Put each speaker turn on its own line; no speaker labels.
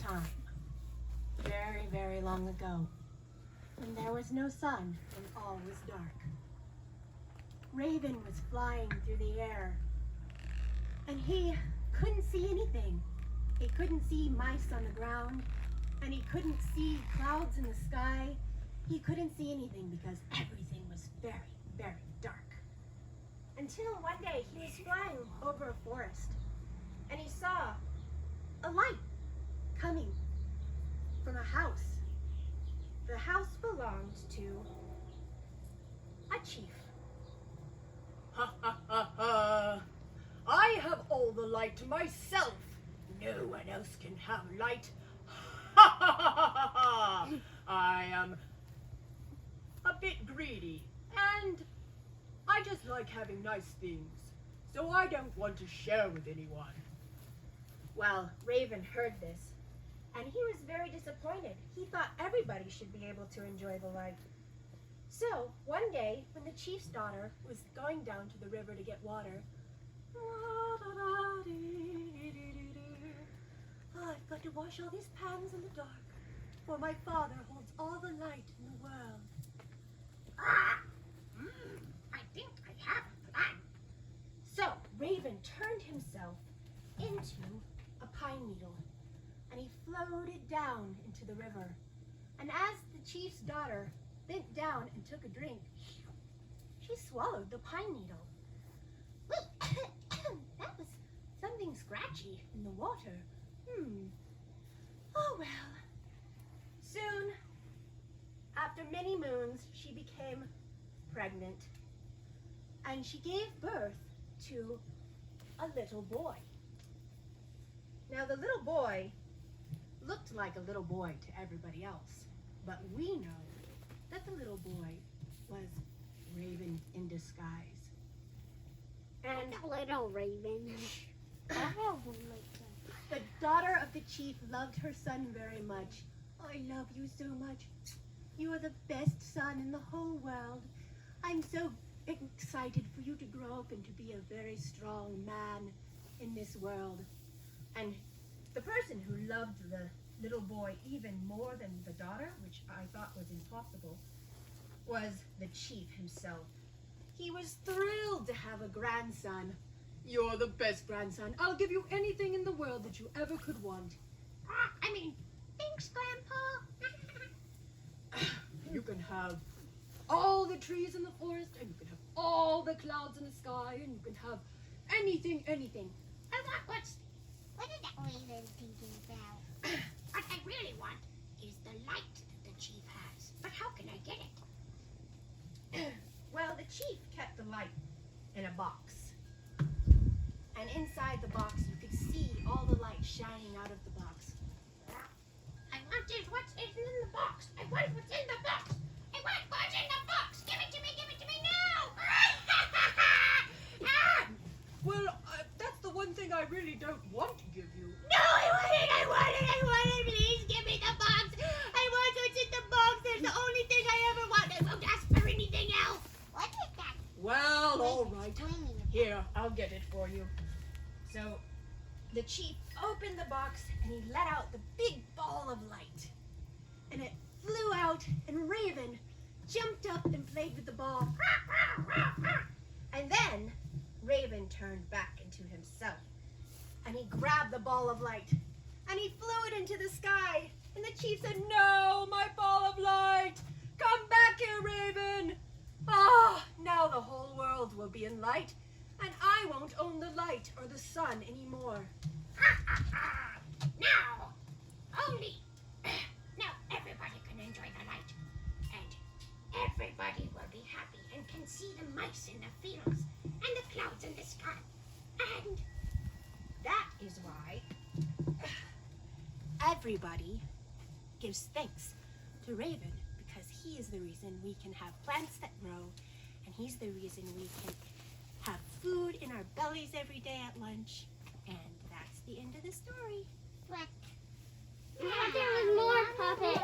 time, very, very long ago, when there was no sun and all was dark. Raven was flying through the air, and he couldn't see anything. He couldn't see mice on the ground, and he couldn't see clouds in the sky. He couldn't see anything because everything was very, very dark. Until one day he was flying over a forest, and he saw a light coming from a house. The house belonged to a chief.
Ha ha ha ha! I have all the light myself. No one else can have light. Ha ha ha ha ha! I am a bit greedy, and I just like having nice things, so I don't want to share with anyone.
Well, Raven heard this, and he was very disappointed. He thought everybody should be able to enjoy the light. So, one day, when the chief's daughter was going down to the river to get water, I've got to wash all these pans in the dark, for my father holds all the light in the world. I think I have a plan. So, Raven turned himself into a pine needle, and he floated down into the river. And as the chief's daughter bent down and took a drink, she swallowed the pine needle. That was something scratchy in the water. Oh well. Soon, after many moons, she became pregnant, and she gave birth to a little boy. Now the little boy looked like a little boy to everybody else, but we know that the little boy was Raven in disguise. And
a little Raven.
The daughter of the chief loved her son very much. I love you so much. You are the best son in the whole world. I'm so excited for you to grow up and to be a very strong man in this world. And the person who loved the little boy even more than the daughter, which I thought was impossible, was the chief himself. He was thrilled to have a grandson. You're the best grandson. I'll give you anything in the world that you ever could want. Thanks, Grandpa. You can have all the trees in the forest, and you can have all the clouds in the sky, and you can have anything.
What is that Raven thinking about?
What I really want is the light that the chief has. But how can I get it?
Well, the chief kept the light in a box. And inside the box, you could see all the light shining out of the box.
I want it. What's in the box? I want what's in the box. I want what's in the box. Give it to me now.
Well, that's the one thing I really don't want to give you.
No, I want it. Please give me the box. I want what's in the box. That's the only thing I ever want. I won't ask for anything else.
What is that?
Well, all right.
Swinging.
Here, I'll get it for you.
So the chief opened the box and he let out the big ball of light. And it flew out, and Raven jumped up and played with the ball. And then Raven turned back into himself, and he grabbed the ball of light and he flew it into the sky. And the chief said, "No, my ball of light! Come back here, Raven! Now the whole world will be in light, and I won't own the light or the sun anymore."
Now everybody can enjoy the light, and everybody will be happy and can see the mice in the fields and the clouds in the sky. And
That is why everybody gives thanks to Raven, because he is the reason we can have plants that grow, and he's the reason we can have food in our bellies every day at lunch. And that's the end of the story.
What? There was more puppets.